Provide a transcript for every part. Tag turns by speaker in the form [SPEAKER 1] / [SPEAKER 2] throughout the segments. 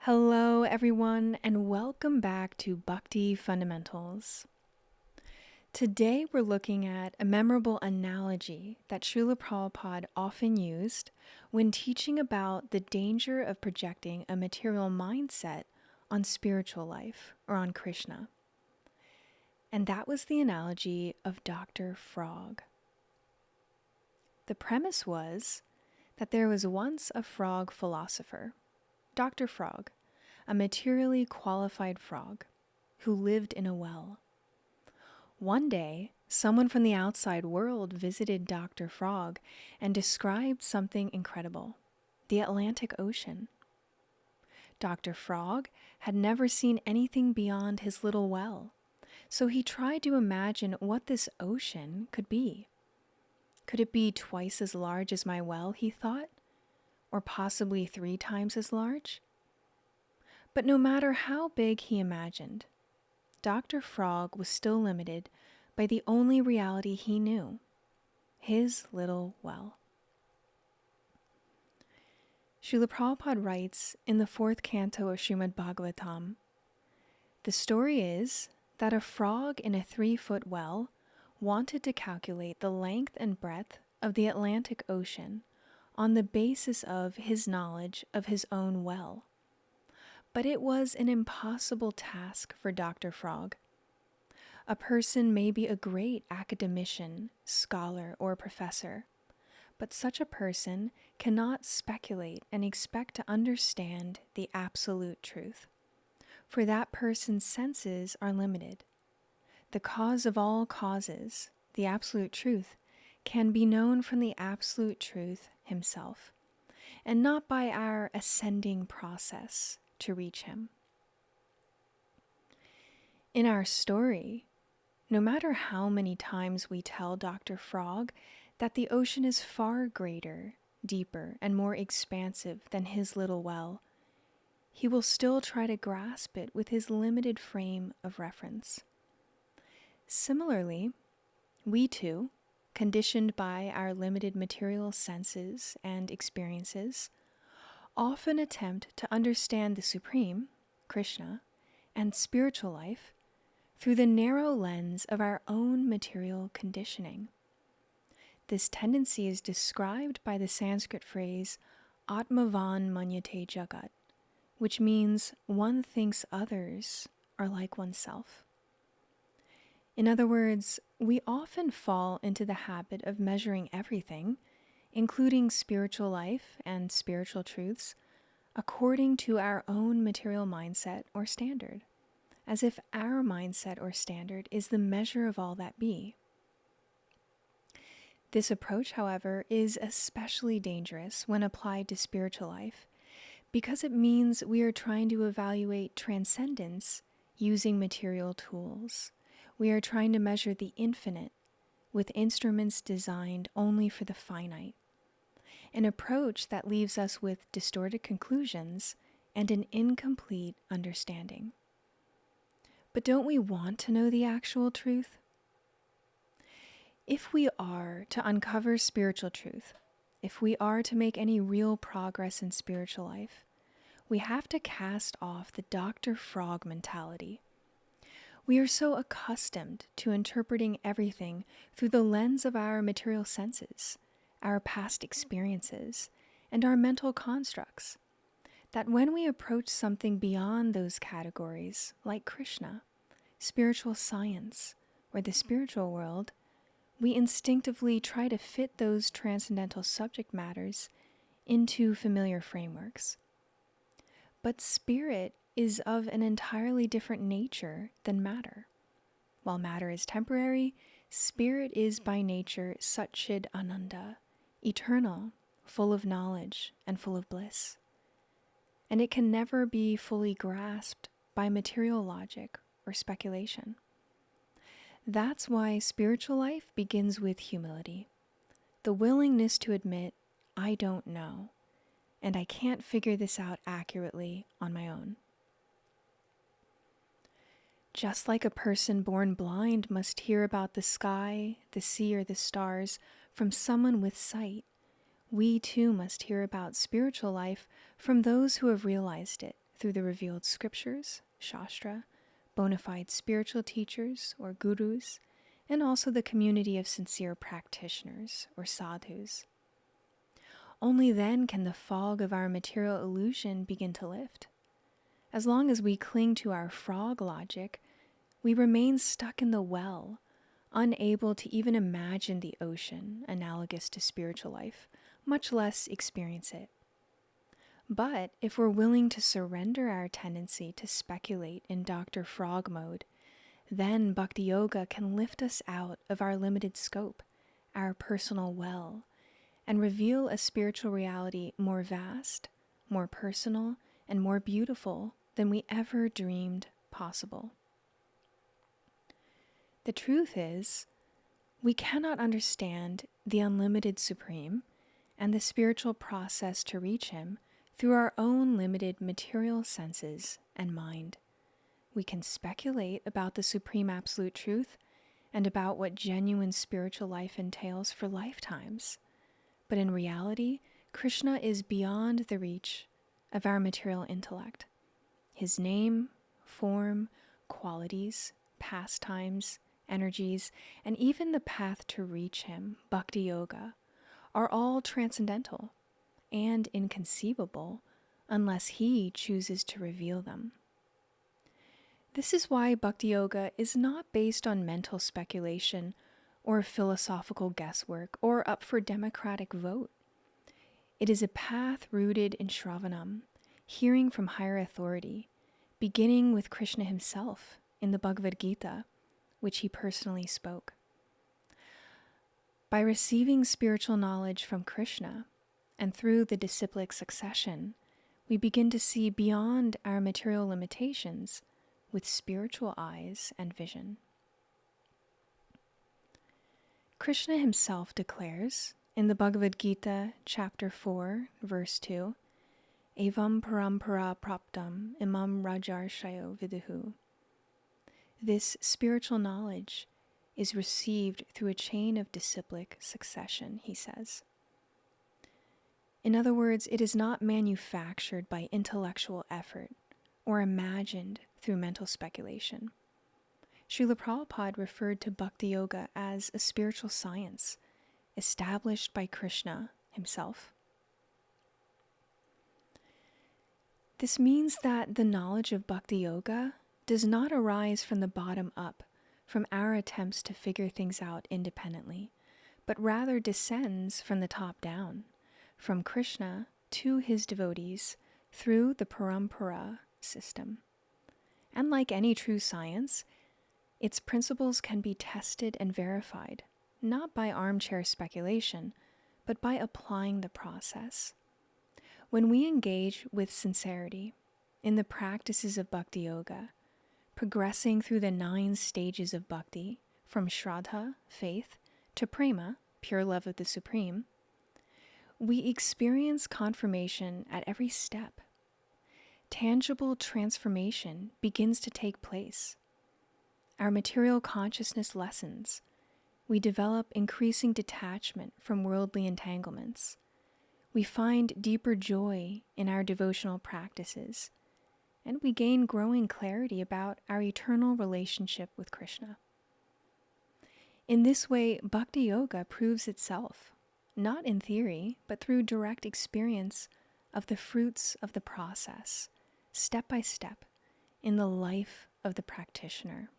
[SPEAKER 1] Hello, everyone, and welcome back to Bhakti Fundamentals. Today, we're looking at a memorable analogy that Srila Prabhupada often used when teaching about the danger of projecting a material mindset on spiritual life or on Krishna. And that was the analogy of Dr. Frog. The premise was that there was once a frog philosopher, Dr. Frog, a materially qualified frog who lived in a well. One day, someone from the outside world visited Dr. Frog and described something incredible, the Atlantic Ocean. Dr. Frog had never seen anything beyond his little well, so he tried to imagine what this ocean could be. Could it be twice as large as my well, he thought? Or possibly 3 times as large? But no matter how big he imagined, Dr. Frog was still limited by the only reality he knew, his little well. Srila Prabhupada writes in the 4th canto of Srimad Bhagavatam, the story is that a frog in a 3-foot well wanted to calculate the length and breadth of the Atlantic Ocean on the basis of his knowledge of his own well. But it was an impossible task for Dr. Frog. A person may be a great academician, scholar, or professor, but such a person cannot speculate and expect to understand the absolute truth, for that person's senses are limited. The cause of all causes, the absolute truth, can be known from the absolute truth himself, and not by our ascending process to reach him. In our story, no matter how many times we tell Dr. Frog that the ocean is far greater, deeper, and more expansive than his little well, he will still try to grasp it with his limited frame of reference. Similarly, we too, conditioned by our limited material senses and experiences, often attempt to understand the Supreme, Krishna, and spiritual life through the narrow lens of our own material conditioning. This tendency is described by the Sanskrit phrase atmavan manyate jagat, which means one thinks others are like oneself. In other words, we often fall into the habit of measuring everything, including spiritual life and spiritual truths, according to our own material mindset or standard, as if our mindset or standard is the measure of all that be. This approach, however, is especially dangerous when applied to spiritual life, because it means we are trying to evaluate transcendence using material tools. We are trying to measure the infinite with instruments designed only for the finite, an approach that leaves us with distorted conclusions and an incomplete understanding. But don't we want to know the actual truth? If we are to uncover spiritual truth, if we are to make any real progress in spiritual life, we have to cast off the Dr. Frog mentality. We are so accustomed to interpreting everything through the lens of our material senses, our past experiences, and our mental constructs, that when we approach something beyond those categories, like Krishna, spiritual science, or the spiritual world, we instinctively try to fit those transcendental subject matters into familiar frameworks. But spirit is of an entirely different nature than matter. While matter is temporary, spirit is by nature Satchid Ananda, eternal, full of knowledge, and full of bliss. And it can never be fully grasped by material logic or speculation. That's why spiritual life begins with humility, the willingness to admit, I don't know, and I can't figure this out accurately on my own. Just like a person born blind must hear about the sky, the sea, or the stars from someone with sight, we too must hear about spiritual life from those who have realized it through the revealed scriptures, shastra, bona fide spiritual teachers or gurus, and also the community of sincere practitioners or sadhus. Only then can the fog of our material illusion begin to lift. As long as we cling to our frog logic, we remain stuck in the well, unable to even imagine the ocean analogous to spiritual life, much less experience it. But if we're willing to surrender our tendency to speculate in Dr. Frog mode, then Bhakti Yoga can lift us out of our limited scope, our personal well, and reveal a spiritual reality more vast, more personal, and more beautiful than we ever dreamed possible. The truth is, we cannot understand the unlimited Supreme and the spiritual process to reach Him through our own limited material senses and mind. We can speculate about the Supreme Absolute Truth and about what genuine spiritual life entails for lifetimes. But in reality, Krishna is beyond the reach of our material intellect. His name, form, qualities, pastimes, energies, and even the path to reach Him, Bhakti Yoga, are all transcendental and inconceivable unless He chooses to reveal them. This is why Bhakti Yoga is not based on mental speculation or philosophical guesswork or up for democratic vote. It is a path rooted in Shravanam, hearing from higher authority, beginning with Krishna Himself in the Bhagavad Gita, which He personally spoke. By receiving spiritual knowledge from Krishna, and through the disciplic succession, we begin to see beyond our material limitations with spiritual eyes and vision. Krishna Himself declares in the Bhagavad Gita, chapter 4, verse 2, Evam parampara praptam imam rajarshayo viduhu. This spiritual knowledge is received through a chain of disciplic succession, he says. In other words, it is not manufactured by intellectual effort or imagined through mental speculation. Srila Prabhupada referred to Bhakti Yoga as a spiritual science established by Krishna Himself. This means that the knowledge of Bhakti Yoga does not arise from the bottom up, from our attempts to figure things out independently, but rather descends from the top down, from Krishna to His devotees through the parampara system. And like any true science, its principles can be tested and verified, not by armchair speculation, but by applying the process. When we engage with sincerity in the practices of Bhakti Yoga, progressing through the 9 stages of bhakti, from Shraddha, faith, to prema, pure love of the Supreme, we experience confirmation at every step. Tangible transformation begins to take place. Our material consciousness lessens. We develop increasing detachment from worldly entanglements. We find deeper joy in our devotional practices, and we gain growing clarity about our eternal relationship with Krishna. In this way, Bhakti Yoga proves itself, not in theory, but through direct experience of the fruits of the process, step by step, in the life of the practitioner.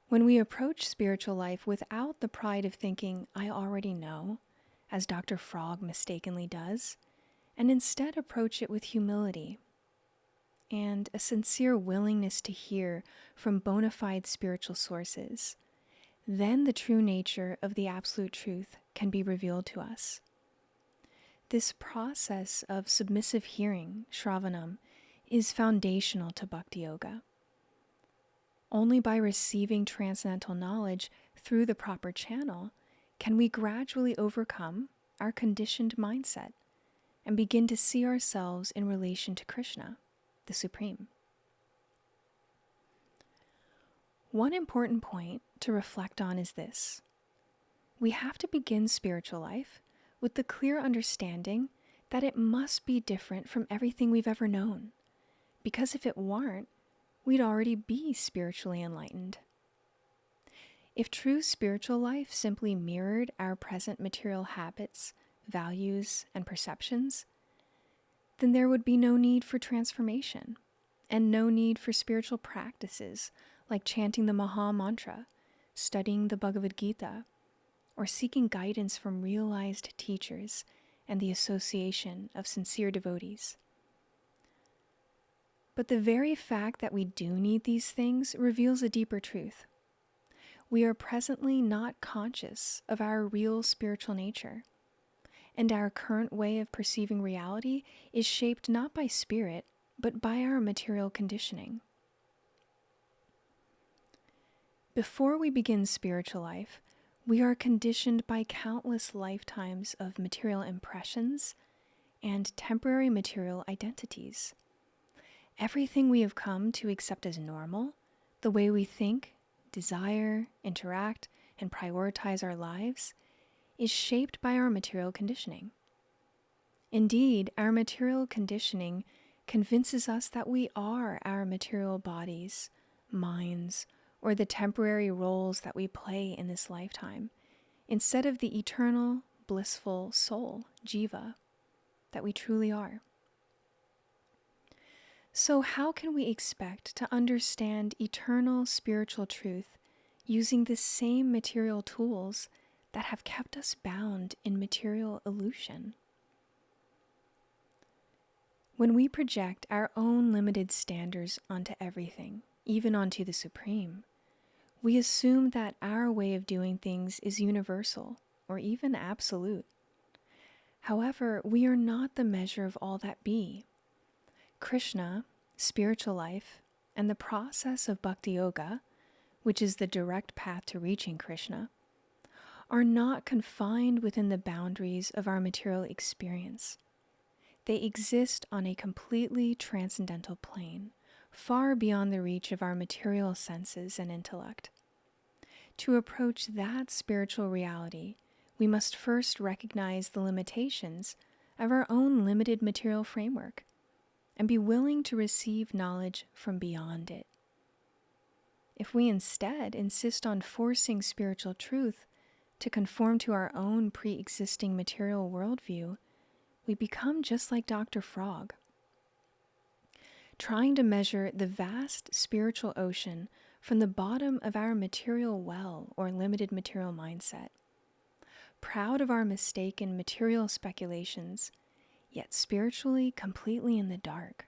[SPEAKER 1] When we approach spiritual life without the pride of thinking, I already know, as Dr. Frog mistakenly does, and instead approach it with humility and a sincere willingness to hear from bona fide spiritual sources, then the true nature of the Absolute Truth can be revealed to us. This process of submissive hearing, Shravanam, is foundational to Bhakti Yoga. Only by receiving transcendental knowledge through the proper channel can we gradually overcome our conditioned mindset and begin to see ourselves in relation to Krishna, the Supreme. One important point to reflect on is this. We have to begin spiritual life with the clear understanding that it must be different from everything we've ever known, because if it weren't, we'd already be spiritually enlightened. If true spiritual life simply mirrored our present material habits, values, and perceptions, then there would be no need for transformation and no need for spiritual practices like chanting the Maha Mantra, studying the Bhagavad Gita, or seeking guidance from realized teachers and the association of sincere devotees. But the very fact that we do need these things reveals a deeper truth. We are presently not conscious of our real spiritual nature, and our current way of perceiving reality is shaped not by spirit, but by our material conditioning. Before we begin spiritual life, we are conditioned by countless lifetimes of material impressions and temporary material identities. Everything we have come to accept as normal, the way we think, desire, interact, and prioritize our lives, is shaped by our material conditioning. Indeed, our material conditioning convinces us that we are our material bodies, minds, or the temporary roles that we play in this lifetime, instead of the eternal, blissful soul, jiva, that we truly are. So how can we expect to understand eternal spiritual truth using the same material tools that have kept us bound in material illusion? When we project our own limited standards onto everything, even onto the Supreme, we assume that our way of doing things is universal or even absolute. However, we are not the measure of all that be. Krishna, spiritual life, and the process of Bhakti Yoga, which is the direct path to reaching Krishna, are not confined within the boundaries of our material experience. They exist on a completely transcendental plane, far beyond the reach of our material senses and intellect. To approach that spiritual reality, we must first recognize the limitations of our own limited material framework and be willing to receive knowledge from beyond it. If we instead insist on forcing spiritual truth to conform to our own pre-existing material worldview, we become just like Dr. Frog, trying to measure the vast spiritual ocean from the bottom of our material well or limited material mindset, proud of our mistaken material speculations, yet spiritually completely in the dark.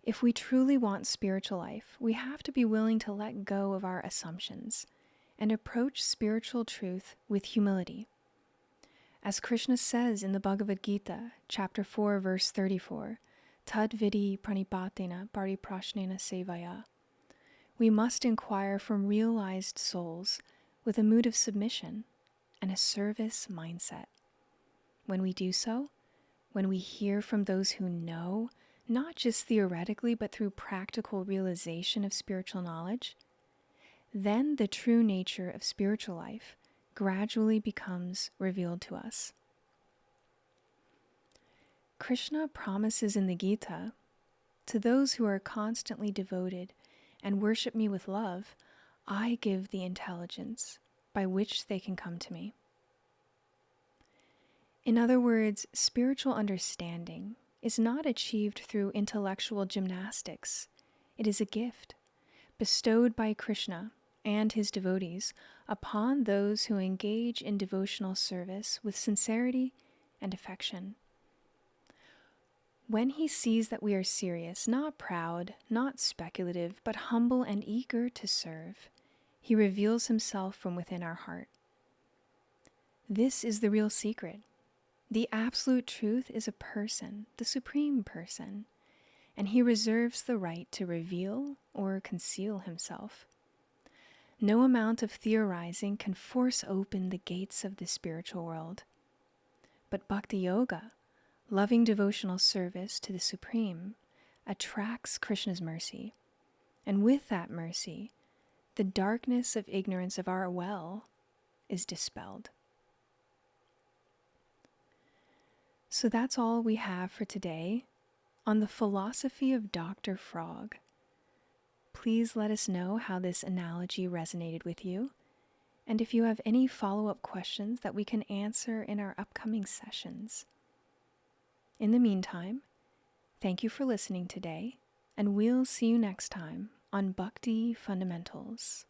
[SPEAKER 1] If we truly want spiritual life, we have to be willing to let go of our assumptions and approach spiritual truth with humility. As Krishna says in the Bhagavad Gita, chapter 4, verse 34, Tad vidi pranipatena pariprashnena sevaya. We must inquire from realized souls with a mood of submission and a service mindset. When we do so, when we hear from those who know, not just theoretically, but through practical realization of spiritual knowledge, then the true nature of spiritual life gradually becomes revealed to us. Krishna promises in the Gita, to those who are constantly devoted and worship me with love, I give the intelligence by which they can come to me. In other words, spiritual understanding is not achieved through intellectual gymnastics. It is a gift bestowed by Krishna and his devotees upon those who engage in devotional service with sincerity and affection. When he sees that we are serious, not proud, not speculative, but humble and eager to serve, he reveals himself from within our heart. This is the real secret. The absolute truth is a person, the Supreme Person, and he reserves the right to reveal or conceal himself. No amount of theorizing can force open the gates of the spiritual world. But Bhakti Yoga, loving devotional service to the Supreme, attracts Krishna's mercy, and with that mercy, the darkness of ignorance of our well is dispelled. So that's all we have for today on the philosophy of Dr. Frog. Please let us know how this analogy resonated with you, and if you have any follow-up questions that we can answer in our upcoming sessions. In the meantime, thank you for listening today, and we'll see you next time on Bhakti Fundamentals.